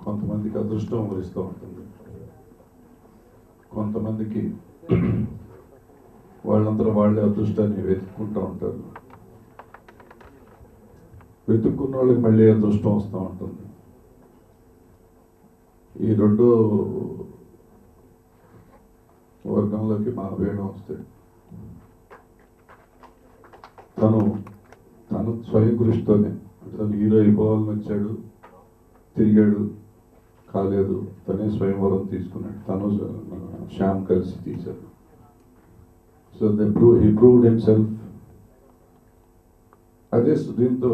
కొంతమందికి అదృష్టం వరిస్తూ ఉంటుంది, కొంతమందికి వాళ్ళందరూ వాళ్ళే అదృష్టాన్ని వెతుక్కుంటూ ఉంటారు. వెతుక్కున్న వాళ్ళకి మళ్ళీ అదృష్టం వస్తూ ఉంటుంది. ఈ రెండో వర్గంలోకి మా వేణు వస్తాడు. తను స్వయం కృషితోనే, అంటే తను హీరో అయిపోవాలని వచ్చాడు, తిరిగాడు, కాలేదు, తనే స్వయంవరం తీసుకున్నాడు. తను శ్యామ్ కలిసి తీశారు. So he proved himself. అదే దీంతో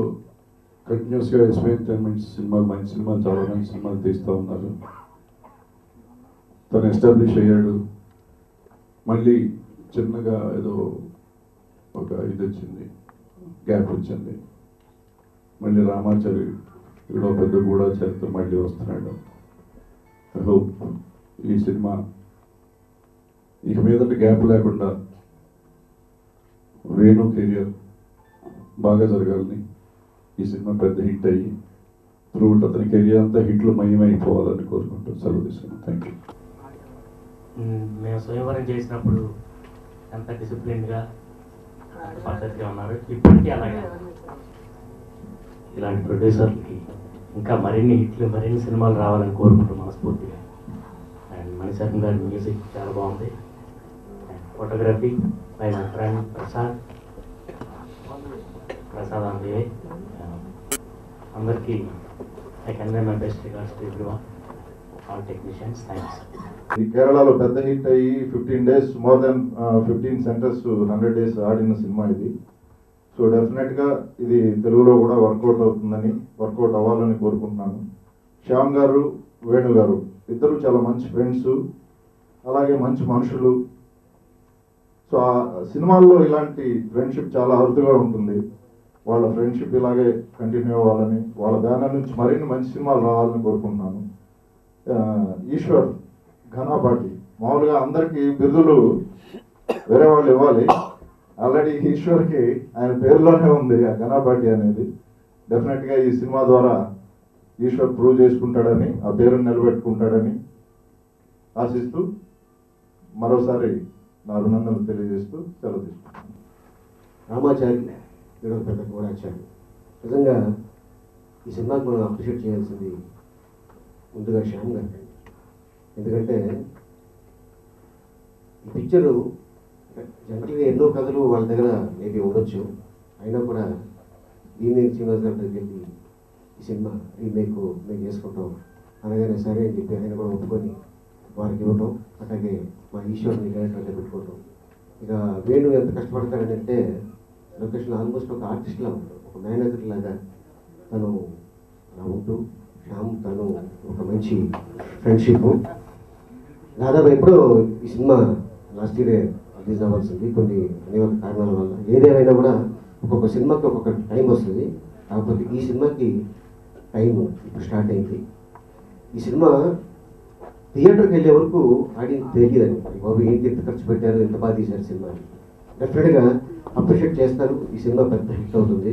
కంటిన్యూస్గా ఎస్పెరిమెంట్స్ సినిమాలు, మంచి సినిమాలు, చాలా మంచి సినిమాలు తీస్తూ ఉన్నారు. తను ఎస్టాబ్లిష్ అయ్యాడు. మళ్ళీ చిన్నగా ఏదో ఒక ఇది వచ్చింది, గ్యాప్ వచ్చింది. మళ్ళీ రామాచారి ఇక్కడ పెద్ద గూఢాచారితో మళ్ళీ వస్తున్నాడు. ఐ హోప్ ఈ సినిమా ఇక మీదట గ్యాప్ లేకుండా వేణు కెరియర్ బాగా జరగాలని, ఈ సినిమా పెద్ద హిట్ అయ్యి త్రూట్ అతని కెరియర్ అంతా హిట్లు మయమైపోవాలని కోరుకుంటూ సెలవు తీసుకున్నాను. Thank you. మేము స్వయంవరం చేసినప్పుడు ఎంత డిసిప్లిన్గా పద్ధతిగా ఉన్నారు, ఇప్పటికీ అలాగే. ఇలాంటి ప్రొడ్యూసర్లకి ఇంకా మరిన్ని హిట్లు, మరిన్ని సినిమాలు రావాలని కోరుకుంటూ మనస్ఫూర్తిగా. అండ్ మణిశర్మ గారి మ్యూజిక్ చాలా బాగుంది. And photography by my friend Prasad అందే. అందరికీ I convey my best regards to everyone, all technicians. Thanks. ఈ కేరళలో పెద్ద హిట్ అయ్యి 15 days, more than 15 centers, 100 days ఆడిన సినిమా ఇది. సో డెఫినెట్గా ఇది తెలుగులో కూడా వర్కౌట్ అవుతుందని, వర్కౌట్ అవ్వాలని కోరుకుంటున్నాను. శ్యామ్ గారు, వేణు గారు ఇద్దరు చాలా మంచి ఫ్రెండ్స్, అలాగే మంచి మనుషులు. సో ఆ సినిమాల్లో ఇలాంటి ఫ్రెండ్షిప్ చాలా అరుదుగా ఉంటుంది. వాళ్ళ ఫ్రెండ్షిప్ ఇలాగే కంటిన్యూ అవ్వాలని, వాళ్ళ బ్యానర్ నుంచి మరిన్ని మంచి సినిమాలు రావాలని కోరుకుంటున్నాను. ఈశ్వర్ ఘనాపాటి, మామూలుగా అందరికీ బిరుదులు వేరే వాళ్ళు ఇవ్వాలి, ఆల్రెడీ ఈశ్వర్కి ఆయన పేరులోనే ఉంది ఆ ఘనాపాటి అనేది. డెఫినెట్గా ఈ సినిమా ద్వారా ఈశ్వర్ ప్రూవ్ చేసుకుంటాడని, ఆ పేరుని నిలబెట్టుకుంటాడని ఆశిస్తూ మరోసారి నా అభినందనలు తెలియజేస్తూ సెలవు తీసుకుంటాను. రామాచారి వీడు పెద్ద గూఢాచారి. నిజంగా ఈ సినిమాకి మనం అప్రిషియేట్ చేయాల్సింది ముందుగా శ్యామ్ గారు. ఎందుకంటే ఈ పిక్చరు జనరల్గా ఎన్నో కథలు వాళ్ళ దగ్గర మేబీ ఉండొచ్చు, అయినా కూడా దీన్ని శ్రీనివాస్ గారి దగ్గరికి వెళ్ళి ఈ సినిమా రీమేక్ మేము చేసుకుంటాం అనగానే సరే అని చెప్పి ఆయన కూడా ఒప్పుకొని వారికి ఇవ్వటం, అలాగే మా ఈశ్వర్ని డైరెక్టర్గా పెట్టుకోవటం. ఇక వేణు ఎంత కష్టపడతాడంటే లొకేషన్ ఆల్మోస్ట్ ఒక ఆర్టిస్ట్లా ఉంటాడు, ఒక మేనేజర్ లాగా తను ఉంటూ, శ్యామ్ తను ఒక మంచి ఫ్రెండ్షిప్. దాదాపు ఎప్పుడో ఈ సినిమా లాస్ట్ ఇయరే రిలీజ్ అవ్వాల్సింది, కొన్ని అనేక కారణాల వల్ల. ఏదేమైనా కూడా ఒక్కొక్క సినిమాకి ఒక్కొక్క టైం వస్తుంది. కాకపోతే ఈ సినిమాకి టైం ఇప్పుడు స్టార్ట్ అయింది. ఈ సినిమా థియేటర్కి వెళ్ళే వరకు ఆడియన్స్ తెలియదండి, బాబు ఏంటి ఎంత ఖర్చు పెట్టారు, ఎంత బాగా తీశారు సినిమా. డెఫినెట్గా అప్రిషియేట్ చేస్తారు, ఈ సినిమా పెద్ద హిట్ అవుతుంది.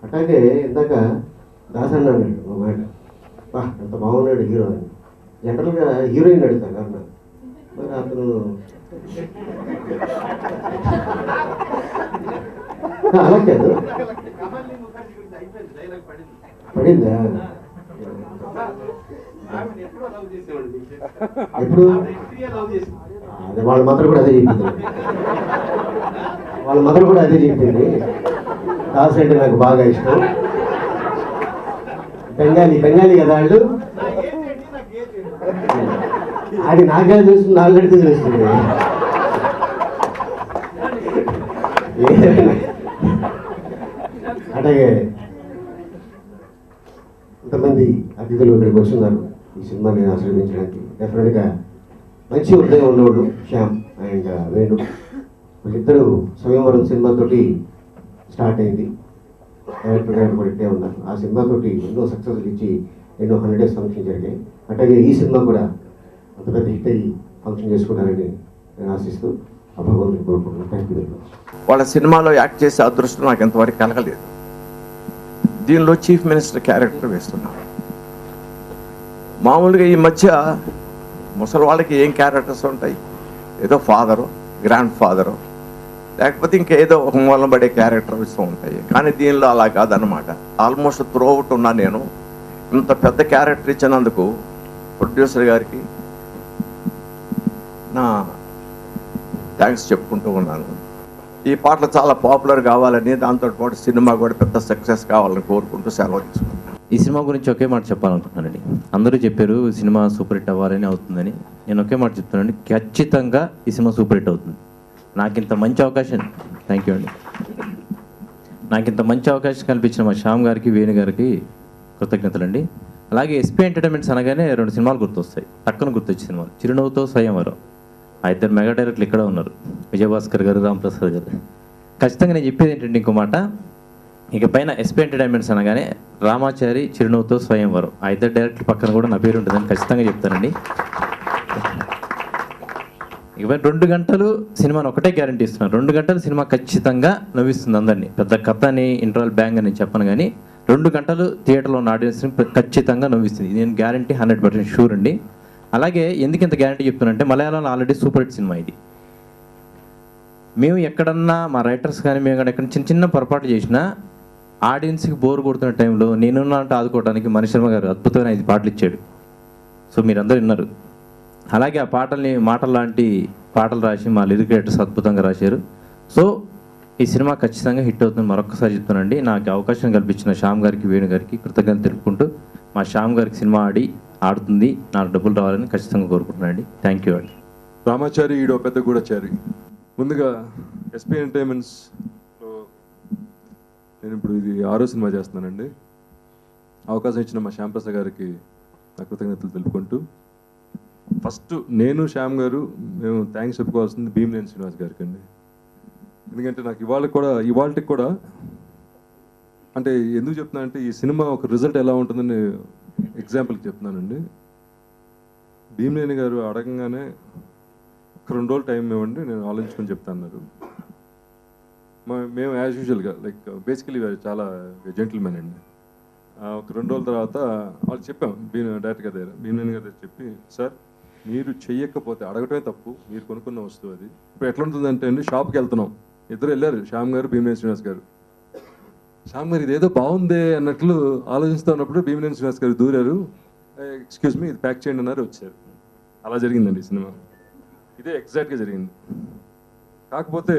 అట్లాగే ఇందాక దాసన్న అన్నాడు ఒక మాట, బా ఎంత బాగున్నాడు హీరో అని. జనరల్గా హీరోయిన్ అడుగుతాను అన్న, మరి అతను అలా కాదు పడిందా ఎప్పుడు? అదే వాళ్ళ మదర్ కూడా అదే చెప్పింది, వాళ్ళ మదర్ కూడా అదే చెప్పింది. దాస్ అంటే నాకు బాగా ఇష్టం. బెంగాలీ కదా వాళ్ళు. అది నాకే తెలుస్తుంది, ఆల్రెడీ తెలుస్తుంది. అలాగే ఇంతమంది అతిథులు ఇక్కడికి వస్తున్నారు ఈ సినిమాని ఆశీర్వదించడానికి. డెఫినెట్గా మంచి హృదయం ఉన్నవాళ్ళు శ్యామ్ అండ్ వేణు. వీళ్ళిద్దరూ స్వయంవరం సినిమాతోటి స్టార్ట్ అయింది. డైరెక్టర్ గారు కూడా ఇట్టే ఉన్నారు. ఆ సినిమాతోటి ఎన్నో సక్సెస్లు ఇచ్చి ఎన్నో 100 days ఫంక్షన్ జరిగాయి. అట్లాగే ఈ సినిమా కూడా అంత పెద్ద హిట్ అయ్యి ఫంక్షన్ చేసుకుంటారని నేను ఆశిస్తూ ఆ భగవంతుని కోరుకుంటున్నాను. Thank you very much. వాళ్ళ సినిమాలో యాక్ట్ చేసే అదృష్టం నాకు ఎంతవరకు కలగలేదు. దీనిలో చీఫ్ మినిస్టర్ క్యారెక్టర్ వేస్తున్నారు. మామూలుగా ఈ మధ్య ముసలి వాళ్ళకి ఏం క్యారెక్టర్స్ ఉంటాయి, ఏదో ఫాదరు, గ్రాండ్ ఫాదరు, లేకపోతే ఇంకేదో ఒక మూలం పడే క్యారెక్టర్ ఇస్తూ ఉంటాయి. కానీ దీనిలో అలా కాదనమాట. ఆల్మోస్ట్ త్రూ అవుట్ ఉన్నా నేను ఇంత పెద్ద క్యారెక్టర్ ఇచ్చినందుకు ప్రొడ్యూసర్ గారికి నా థ్యాంక్స్ చెప్పుకుంటూ ఉన్నాను. ఈ పాటలు చాలా పాపులర్ కావాలని, దాంతో పాటు సినిమా కూడా పెద్ద సక్సెస్ కావాలని కోరుకుంటూ సెలవు తీసుకుంటాను. ఈ సినిమా గురించి ఒకే మాట చెప్పాలనుకుంటున్నానండి. అందరూ చెప్పారు సినిమా సూపర్ హిట్ అవ్వాలని అవుతుందని. నేను ఒకే మాట చెప్తున్నానండి, ఖచ్చితంగా ఈ సినిమా సూపర్ హిట్ అవుతుంది. నాకు ఇంత మంచి అవకాశం, థ్యాంక్ యూ అండి, నాకు ఇంత మంచి అవకాశం కల్పించిన మా శ్యామ్ గారికి, వేణు గారికి కృతజ్ఞతలండి. అలాగే ఎస్పీ ఎంటర్టైన్మెంట్స్ అనగానే 2 సినిమాలు గుర్తొస్తాయి, టక్కున గుర్తొచ్చే సినిమాలు. చిరునవ్వుతో స్వయంవరం. ఆ 2 మెగా డైరెక్టర్లు ఇక్కడ ఉన్నారు, విజయభాస్కర్ గారు, రాంప్రసాద్ గారు. ఖచ్చితంగా నేను చెప్పేది ఏంటంటే ఇంకో మాట, ఇక పైన ఎస్పీ ఎంటర్టైన్మెంట్స్ అనగానే రామాచారి, చిరునవ్వుతో స్వయంవరం, ఆ 2 డైరెక్టర్ల పక్కన కూడా నా పేరు ఉంటుందని ఖచ్చితంగా చెప్తానండి. ఇక 2 గంటలు సినిమాని ఒకటే గ్యారంటీ ఇస్తున్నాను, 2 గంటలు సినిమా ఖచ్చితంగా నవ్విస్తుంది అందరినీ. పెద్ద కథ అని, ఇంటర్వల్ బ్యాంగ్ అని చెప్పను, కానీ 2 గంటలు థియేటర్లో ఉన్న ఆడియన్స్ని ఖచ్చితంగా నవ్విస్తుంది. నేను గ్యారంటీ 100% షూర్ అండి. అలాగే ఎందుకు ఇంత గ్యారంటీ చెప్తున్నానంటే, మలయాళంలో ఆల్రెడీ సూపర్ హిట్ సినిమా ఇది. మేము ఎక్కడన్నా మా రైటర్స్ కానీ మేము కానీ ఎక్కడ చిన్న చిన్న పొరపాటు చేసినా ఆడియన్స్కి బోర్ కొడుతున్న టైంలో నేనున్నా అంటే ఆదుకోవడానికి మణిశర్మ గారు అద్భుతమైన 5 పాటలు ఇచ్చాడు. సో మీరందరూ విన్నారు. అలాగే ఆ పాటల్ని మాటలు లాంటి పాటలు రాసి మా లిరిక్ రైటర్స్ అద్భుతంగా రాశారు. సో ఈ సినిమా ఖచ్చితంగా హిట్ అవుతుంది. మరొకసారి చెప్తానండి, నాకు అవకాశం కల్పించిన శ్యామ్ గారికి, వేణు గారికి కృతజ్ఞతలు తెలుపుకుంటూ, మా శ్యామ్ గారికి సినిమా ఆడుతుంది, నాకు డబ్బులు రావాలని ఖచ్చితంగా కోరుకుంటున్నానండి. థ్యాంక్ యూ అండి. రామాచారి ఈడో పెద్ద గూఢచారి. ముందుగా ఎస్పీ ఎంటర్టైన్మెంట్స్లో నేను ఇప్పుడు ఇది 6వ సినిమా చేస్తున్నానండి. అవకాశం ఇచ్చిన మా శ్యామ్ ప్రసాద్ గారికి నా కృతజ్ఞతలు తెలుపుకుంటూ, ఫస్ట్ నేను శ్యామ్ గారు మేము థ్యాంక్స్ చెప్పుకోవాల్సింది భీమనేని శ్రీనివాస్ గారికి అండి. ఎందుకంటే నాకు ఇవాళకి కూడా అంటే ఎందుకు చెప్తున్నానంటే, ఈ సినిమా ఒక రిజల్ట్ ఎలా ఉంటుందని ఎగ్జాంపుల్కి చెప్తున్నానండి. భీమనేని గారు అడగంగానే ఒక 2 రోజులు టైం ఇవ్వండి, నేను ఆలోచించుకొని చెప్తాను అన్నారు. మేము యాజ్ యూజువల్గా లైక్ బేసికలీ చాలా జెంటిల్మెన్ అండి. ఒక 2 రోజుల తర్వాత వాళ్ళు చెప్పాం డైరెక్టర్ గారి దగ్గర, భీమనేని గారి దగ్గర చెప్పి, సార్ మీరు చెయ్యకపోతే అడగటమే తప్పు, మీరు కొనుక్కున్న వస్తువు అది. ఇప్పుడు ఎట్లా ఉంటుందంటే అండి, షాప్కి వెళ్తున్నాం, ఇద్దరు వెళ్ళారు, శ్యామ్ గారు, భీమనేని శ్రీనివాస్ గారు. శ్యామ్ గారు ఇదేదో బాగుందే అన్నట్లు ఆలోచిస్తూ ఉన్నప్పుడు భీమనేని శ్రీనివాస్ గారు దూరారు, ఎక్స్క్యూజ్ మీ ఇది ప్యాక్ చేయండి అన్నారు, వచ్చారు. అలా జరిగిందండి సినిమా. ఇదే ఎగ్జాక్ట్గా జరిగింది. కాకపోతే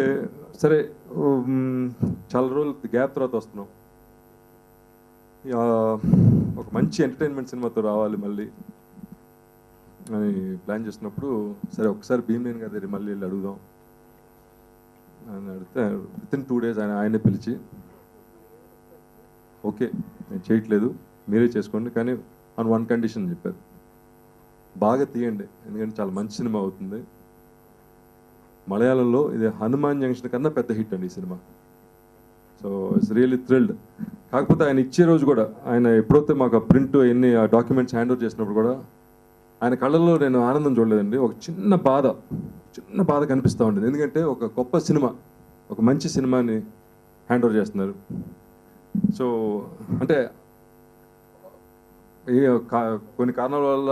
సరే చాలా రోజులు గ్యాప్ తర్వాత వస్తున్నాం, ఒక మంచి ఎంటర్టైన్మెంట్ సినిమాతో రావాలి మళ్ళీ అని ప్లాన్ చేసినప్పుడు, సరే ఒకసారి భీమనేని గారి దగ్గర మళ్ళీ వెళ్ళి అడుగుదాం అని అడిగితే వితిన్ 2 days ఆయనే పిలిచి, ఓకే నేను చేయట్లేదు మీరే చేసుకోండి, కానీ ఆన్ 1 condition చెప్పారు, బాగా తీయండి ఎందుకంటే చాలా మంచి సినిమా అవుతుంది. మలయాళంలో ఇది హనుమాన్ జంక్షన్ కన్నా పెద్ద హిట్ అండి ఈ cinema. So it's really thrilled. కాకపోతే ఆయన ఇచ్చే రోజు కూడా, ఆయన ఎప్పుడైతే మాకు ఆ ప్రింట్ ఎన్ని ఆ డాక్యుమెంట్స్ హ్యాండ్ ఓవర్ చేసినప్పుడు కూడా ఆయన కళ్ళల్లో నేను ఆనందం చూడలేదండి, ఒక చిన్న బాధ కనిపిస్తూ ఉండేది. ఎందుకంటే ఒక గొప్ప సినిమా, ఒక మంచి సినిమాని హ్యాండ్ ఓవర్ చేస్తున్నారు. సో అంటే కొన్ని కారణాల వల్ల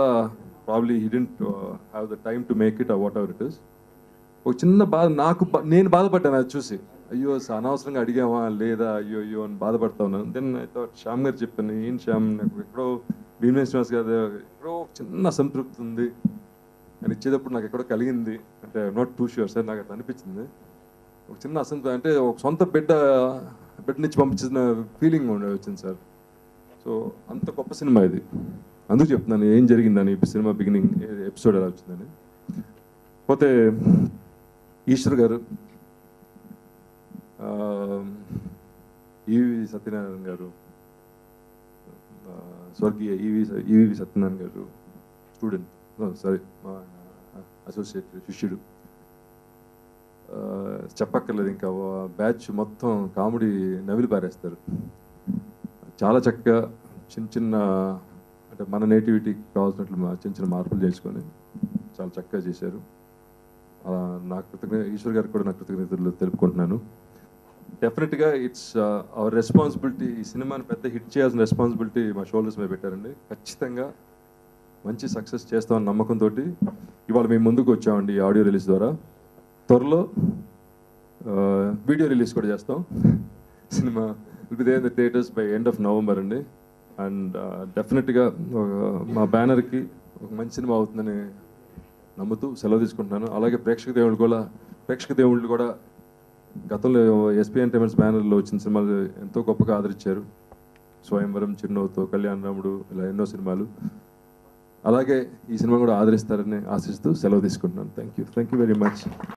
probably he didn't have the time to make it what ever it is. ఒక చిన్న బాధ నేను బాధపడ్డాను అది చూసి, అయ్యో అనవసరంగా అడిగామా లేదా అయ్యో అని బాధపడతా ఉన్నాను. దెన్ ఐ థాట్ శ్యామ్ గారు చెప్పాను, ఏం శ్యామ్ నాకు ఎక్కడో భీమనేని శ్రీనివాస్ గారు ఎక్కడో చిన్న సంతృప్తి ఉంది అని ఇచ్చేటప్పుడు నాకు ఎక్కడో కలిగింది. అంటే I'm not two sure sir, నాకు అట్లా అనిపించింది. ఒక చిన్న అసంతృప్తి, అంటే ఒక సొంత బిడ్డనిచ్చి పంపించిన ఫీలింగ్ వచ్చింది సార్. సో అంత గొప్ప సినిమా ఇది. అందుకు చెప్తున్నాను ఏం జరిగిందని, సినిమా బిగినింగ్ ఎపిసోడ్ ఎలా వచ్చిందని. పోతే ఈశ్వర్ గారు, ఈవి సత్యనారాయణ గారు, స్వర్గీయ ఈవి సత్యనారాయణ గారు స్టూడెంట్, మా అసోసియేట్ శిష్యుడు, చెప్పక్కర్లేదు. ఇంకా బ్యాచ్ మొత్తం కామెడీ నవిలి పారేస్తారు. చాలా చక్కగా చిన్న చిన్న అంటే మన నేటివిటీకి కావాల్సినట్లు చిన్న చిన్న మార్పులు చేసుకొని చాలా చక్కగా చేశారు. నా ఈశ్వర్ గారికి కూడా నా కృతజ్ఞతలు తెలుపుకుంటున్నాను. డెఫినెట్గా ఇట్స్ అవర్ రెస్పాన్సిబిలిటీ. ఈ సినిమాని పెద్ద హిట్ చేయాల్సిన రెస్పాన్సిబిలిటీ మా షోల్డర్స్ మీద పెట్టారండి. ఖచ్చితంగా మంచి సక్సెస్ చేస్తామన్న నమ్మకంతో ఇవాళ మేము ముందుకు వచ్చామండి. ఈ ఆడియో రిలీజ్ ద్వారా త్వరలో వీడియో రిలీజ్ కూడా చేస్తాం. సినిమా will be there in the theatres by end of November అండి. అండ్ డెఫినెట్గా మా బ్యానర్కి ఒక మంచి సినిమా అవుతుందని నమ్ముతూ సెలవు తీసుకుంటున్నాను. అలాగే ప్రేక్షక దేవుళ్ళు కూడా గతంలో ఎస్పీ ఎంటర్టైన్మెంట్స్ బ్యానర్లో వచ్చిన సినిమాలు ఎంతో గొప్పగా ఆదరించారు. స్వయంవరం, చిరునవ్వుతో, కళ్యాణరాముడు, ఇలా ఎన్నో సినిమాలు. అలాగే ఈ సినిమా కూడా ఆదరిస్తారని ఆశిస్తూ సెలవు తీసుకుంటున్నాను. Thank you very much.